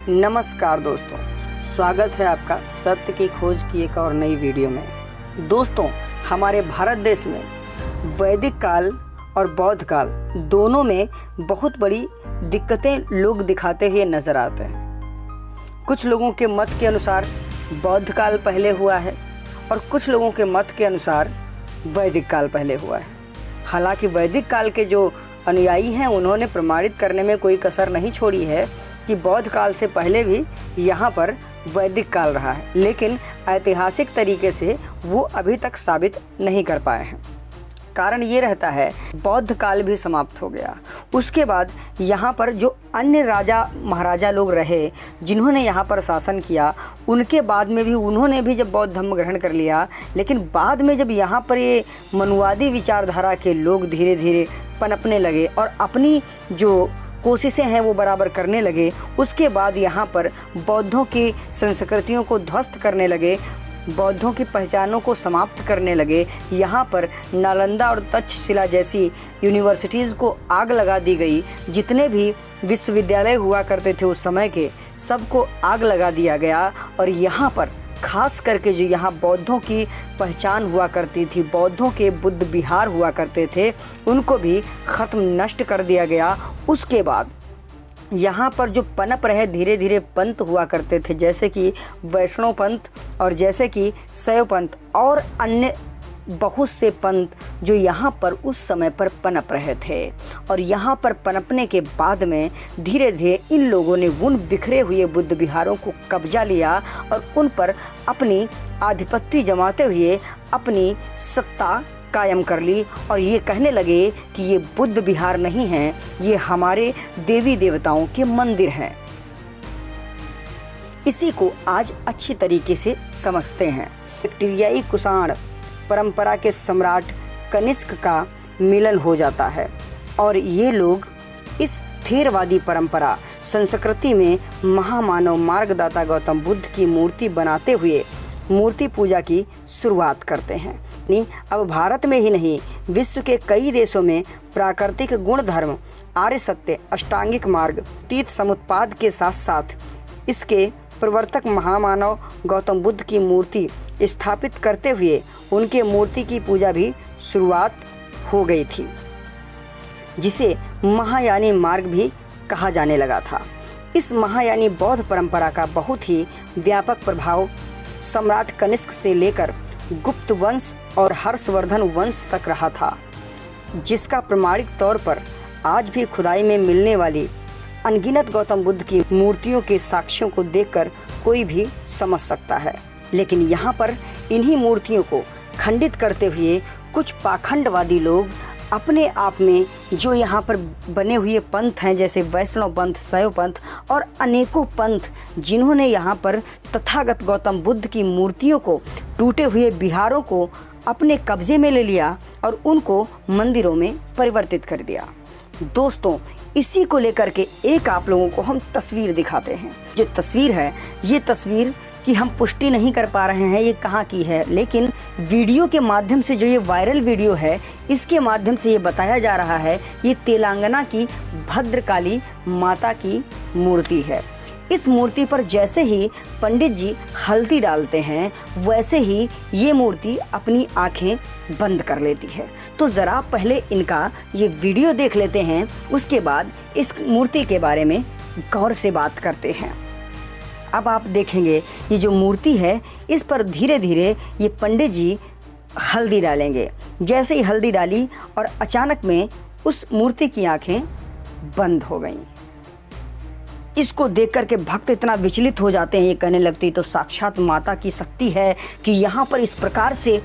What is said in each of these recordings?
नमस्कार दोस्तों, स्वागत है आपका सत्य की खोज की एक और नई वीडियो में। दोस्तों, हमारे भारत देश में वैदिक काल और बौद्ध काल दोनों में बहुत बड़ी दिक्कतें लोग दिखाते हुए नज़र आते हैं। कुछ लोगों के मत के अनुसार बौद्ध काल पहले हुआ है और कुछ लोगों के मत के अनुसार वैदिक काल पहले हुआ है। हालांकि वैदिक काल के जो अनुयायी हैं उन्होंने प्रमाणित करने में कोई कसर नहीं छोड़ी है कि बौद्ध काल से पहले भी यहाँ पर वैदिक काल रहा है, लेकिन ऐतिहासिक तरीके से वो अभी तक साबित नहीं कर पाए हैं। कारण ये रहता है बौद्ध काल भी समाप्त हो गया, उसके बाद यहाँ पर जो अन्य राजा महाराजा लोग रहे जिन्होंने यहाँ पर शासन किया, उनके बाद में भी उन्होंने भी जब बौद्ध धर्म ग्रहण कर लिया, लेकिन बाद में जब यहाँ पर ये मनुवादी विचारधारा के लोग धीरे धीरे पनपने लगे और अपनी जो कोशिशें हैं वो बराबर करने लगे, उसके बाद यहाँ पर बौद्धों की संस्कृतियों को ध्वस्त करने लगे, बौद्धों की पहचानों को समाप्त करने लगे। यहाँ पर नालंदा और तक्षशिला जैसी यूनिवर्सिटीज़ को आग लगा दी गई। जितने भी विश्वविद्यालय हुआ करते थे उस समय के, सबको आग लगा दिया गया और यहाँ पर खास करके जो यहाँ बौद्धों की पहचान हुआ करती थी, बौद्धों के बुद्ध विहार हुआ करते थे, उनको भी ख़त्म नष्ट कर दिया गया। उसके बाद यहाँ पर जो पनप रहे धीरे धीरे पंथ हुआ करते थे, जैसे कि वैष्णव पंथ और जैसे कि शैव पंथ और अन्य बहुत से पंथ जो यहाँ पर उस समय पर पनप रहे थे। और यहाँ पर पनपने के बाद में धीरे धीरे इन लोगों ने उन बिखरे हुए बुद्ध विहारों को कब्जा लिया और उन पर अपनी आधिपत्य जमाते हुए अपनी सत्ता कायम कर ली और ये कहने लगे कि ये बुद्ध विहार नहीं हैं, ये हमारे देवी देवताओं के मंदिर हैं। इसी को आज अच्छी तरीके से समझते हैं। बैक्टीरियाई कुषाण परंपरा के सम्राट कनिष्क का मिलन हो जाता है और ये लोग इस थेरवादी परंपरा संस्कृति में महामानव मार्गदाता गौतम बुद्ध की मूर्ति बनाते हुए मूर्ति पूजा की शुरुआत करते हैं। अब भारत में ही नहीं, विश्व के कई देशों में प्राकृतिक गुण धर्म, आर्य सत्य, अष्टांगिक मार्ग, तीर्थ समुत्पाद के साथ साथ इसके प्रवर्तक महामानव गौतम बुद्ध की मूर्ति स्थापित करते हुए उनके मूर्ति की पूजा भी शुरुआत हो गई थी, जिसे महायानी मार्ग भी कहा जाने लगा था। इस महायानी बौद्ध परंपरा का बहुत ही व्यापक प्रभाव सम्राट कनिष्क से लेकर गुप्त वंश और हर्षवर्धन वंश तक रहा था, जिसका प्रमाणिक तौर पर आज भी खुदाई में मिलने वाली अनगिनत गौतम बुद्ध की मूर्तियों के साक्ष्यों को देखकर कोई भी समझ सकता है। लेकिन यहाँ पर इन्हीं मूर्तियों को खंडित करते हुए कुछ पाखंडवादी लोग अपने आप में जो यहाँ पर बने हुए पंथ हैं, जैसे वैष्णव पंथ, शैव पंथ और अनेकों पंथ, जिन्होंने यहाँ पर तथागत गौतम बुद्ध की मूर्तियों को, टूटे हुए विहारों को अपने कब्जे में ले लिया और उनको मंदिरों में परिवर्तित कर दिया। दोस्तों, इसी को लेकर के एक आप लोगों को हम तस्वीर दिखाते हैं। जो तस्वीर है, ये तस्वीर कि हम पुष्टि नहीं कर पा रहे हैं ये कहाँ की है, लेकिन वीडियो के माध्यम से जो ये वायरल वीडियो है, इसके माध्यम से ये बताया जा रहा है ये तेलंगाना की भद्रकाली माता की मूर्ति है। इस मूर्ति पर जैसे ही पंडित जी हल्दी डालते हैं, वैसे ही ये मूर्ति अपनी आंखें बंद कर लेती है। तो ज़रा पहले इनका ये वीडियो देख लेते हैं, उसके बाद इस मूर्ति के बारे में गौर से बात करते हैं। अब आप देखेंगे ये जो मूर्ति है, इस पर धीरे धीरे ये पंडित जी हल्दी डालेंगे। जैसे ही हल्दी डाली और अचानक में उस मूर्ति की आंखें बंद हो गईं। इसको देख कर के भक्त इतना विचलित हो जाते हैं, ये कहने लगती तो साक्षात माता की शक्ति है कि यहाँ पर इस प्रकार से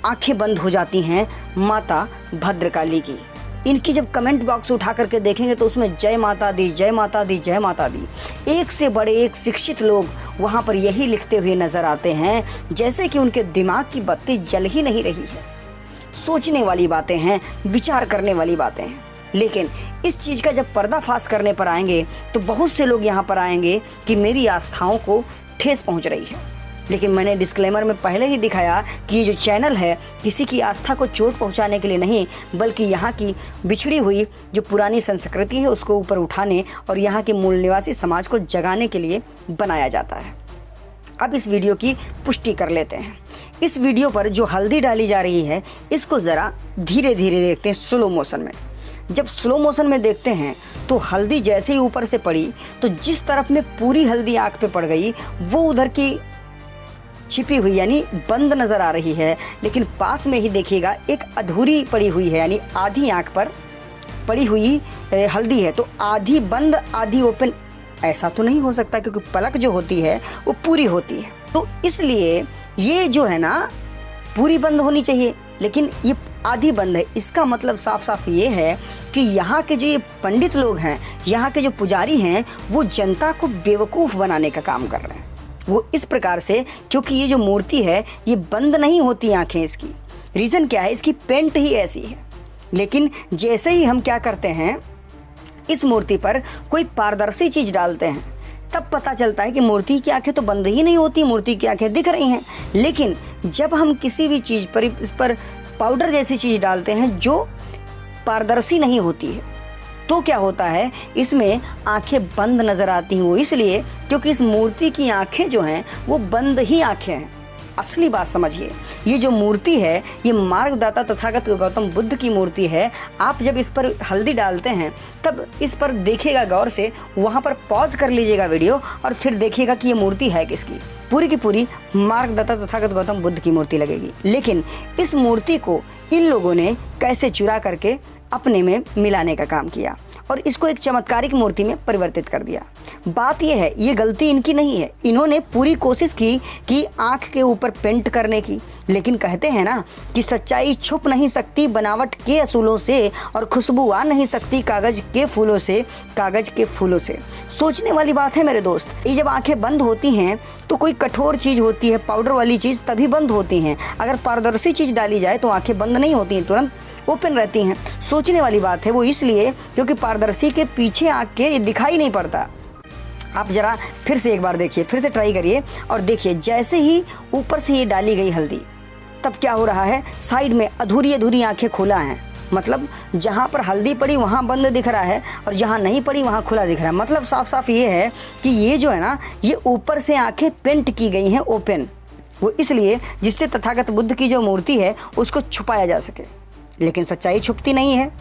आंखें बंद हो जाती हैं माता भद्रकाली की। इनकी जब कमेंट बॉक्स उठा करके देखेंगे तो उसमें जय माता दी, जय माता दी, जय माता दी, एक से बड़े एक शिक्षित लोग वहाँ पर यही लिखते हुए नज़र आते हैं, जैसे कि उनके दिमाग की बत्ती जल ही नहीं रही है। सोचने वाली बातें हैं, विचार करने वाली बातें हैं। लेकिन इस चीज़ का जब पर्दाफाश करने पर आएंगे तो बहुत से लोग यहाँ पर आएंगे कि मेरी आस्थाओं को ठेस पहुँच रही है। लेकिन मैंने डिस्क्लेमर में पहले ही दिखाया कि ये जो चैनल है किसी की आस्था को चोट पहुंचाने के लिए नहीं, बल्कि यहाँ की बिछड़ी हुई जो पुरानी संस्कृति है उसको ऊपर उठाने और यहाँ के मूल निवासी समाज को जगाने के लिए बनाया जाता है। अब इस वीडियो की पुष्टि कर लेते हैं। इस वीडियो पर जो हल्दी डाली जा रही है इसको ज़रा धीरे धीरे देखते हैं, स्लो मोशन में। जब स्लो मोशन में देखते हैं तो हल्दी जैसे ही ऊपर से पड़ी तो जिस तरफ में पूरी हल्दी आँख पे पड़ गई वो उधर की छिपी हुई यानी बंद नज़र आ रही है, लेकिन पास में ही देखिएगा एक अधूरी पड़ी हुई है, यानी आधी आँख पर पड़ी हुई हल्दी है। तो आधी बंद आधी ओपन ऐसा तो नहीं हो सकता, क्योंकि पलक जो होती है वो पूरी होती है। तो इसलिए ये जो है ना पूरी बंद होनी चाहिए, लेकिन ये आधी बंद है। इसका मतलब साफ साफ ये है कि यहाँ के जो ये पंडित लोग हैं, यहाँ के जो पुजारी हैं, वो जनता को बेवकूफ़ बनाने का काम कर रहे हैं। वो इस प्रकार से, क्योंकि ये जो मूर्ति है ये बंद नहीं होती आँखें इसकी। रीज़न क्या है, इसकी पेंट ही ऐसी है। लेकिन जैसे ही हम क्या करते हैं, इस मूर्ति पर कोई पारदर्शी चीज़ डालते हैं, तब पता चलता है कि मूर्ति की आंखें तो बंद ही नहीं होती, मूर्ति की आंखें दिख रही हैं। लेकिन जब हम किसी भी चीज़ पर इस पर पाउडर जैसी चीज़ डालते हैं जो पारदर्शी नहीं होती है, तो क्या होता है, इसमें आंखें बंद नज़र आती हैं। वो इसलिए क्योंकि इस मूर्ति की आंखें जो हैं वो बंद ही आंखें हैं। असली बात समझिए, ये जो मूर्ति है ये मार्गदाता तथागत गौतम बुद्ध की मूर्ति है। आप जब इस पर हल्दी डालते हैं तब इस पर देखिएगा गौर से, वहाँ पर पॉज कर लीजिएगा वीडियो और फिर देखिएगा कि ये मूर्ति है किसकी। पूरी की पूरी मार्गदाता तथागत गौतम बुद्ध की मूर्ति लगेगी। लेकिन इस मूर्ति को इन लोगों ने कैसे चुरा करके अपने में मिलाने का काम किया और इसको एक चमत्कारिक मूर्ति में परिवर्तित कर दिया। बात यह है, ये गलती इनकी नहीं है। इन्होंने पूरी कोशिश की कि आँख के ऊपर पेंट करने की, लेकिन कहते हैं ना कि सच्चाई छुप नहीं सकती बनावट के असूलों से और खुशबू आ नहीं सकती कागज़ के फूलों से, कागज़ के फूलों से। सोचने वाली बात है मेरे दोस्त। ये जब आंखें बंद होती हैं तो कोई कठोर चीज़ होती है, पाउडर वाली चीज़, तभी बंद होती हैं। अगर पारदर्शी चीज़ डाली जाए तो आंखें बंद नहीं होती हैं, तुरंत ओपन रहती हैं। सोचने वाली बात है वो इसलिए क्योंकि पारदर्शी के पीछे आँख के दिखाई नहीं पड़ता। आप ज़रा फिर से एक बार देखिए, फिर से ट्राई करिए और देखिए, जैसे ही ऊपर से ये डाली गई हल्दी तब क्या हो रहा है, साइड में अधूरी अधूरी आंखें खुला हैं। मतलब जहाँ पर हल्दी पड़ी वहाँ बंद दिख रहा है और जहाँ नहीं पड़ी वहाँ खुला दिख रहा है। मतलब साफ साफ ये है कि ये जो है ना, ये ऊपर से आंखें पेंट की गई हैं ओपन। वो इसलिए जिससे तथागत बुद्ध की जो मूर्ति है उसको छुपाया जा सके, लेकिन सच्चाई छुपती नहीं है।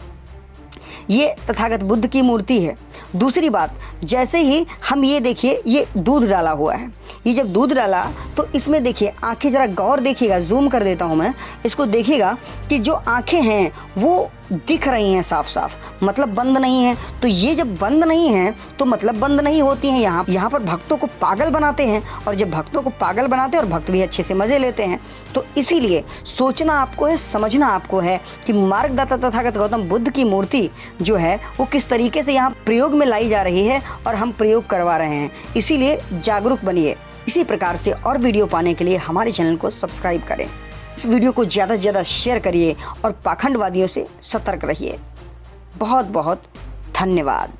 ये तथागत बुद्ध की मूर्ति है। दूसरी बात, जैसे ही हम ये देखिए, ये दूध डाला हुआ है। ये जब दूध डाला तो इसमें देखिए आंखें, ज़रा गौर देखिएगा, जूम कर देता हूँ मैं, इसको देखिएगा कि जो आंखें हैं वो दिख रही हैं साफ साफ, मतलब बंद नहीं हैं। तो ये जब बंद नहीं हैं तो मतलब बंद नहीं होती हैं। यहाँ पर भक्तों को पागल बनाते हैं, और जब भक्तों को पागल बनाते हैं और भक्त भी अच्छे से मज़े लेते हैं। तो इसीलिए सोचना आपको है, समझना आपको है कि मार्गदाता तथागत गौतम बुद्ध की मूर्ति जो है वो किस तरीके से यहाँ प्रयोग में लाई जा रही है और हम प्रयोग करवा रहे हैं। इसीलिए जागरूक बनिए। इसी प्रकार से और वीडियो पाने के लिए हमारे चैनल को सब्सक्राइब करें। इस वीडियो को ज़्यादा से ज़्यादा शेयर करिए और पाखंडवादियों से सतर्क रहिए। बहुत बहुत धन्यवाद।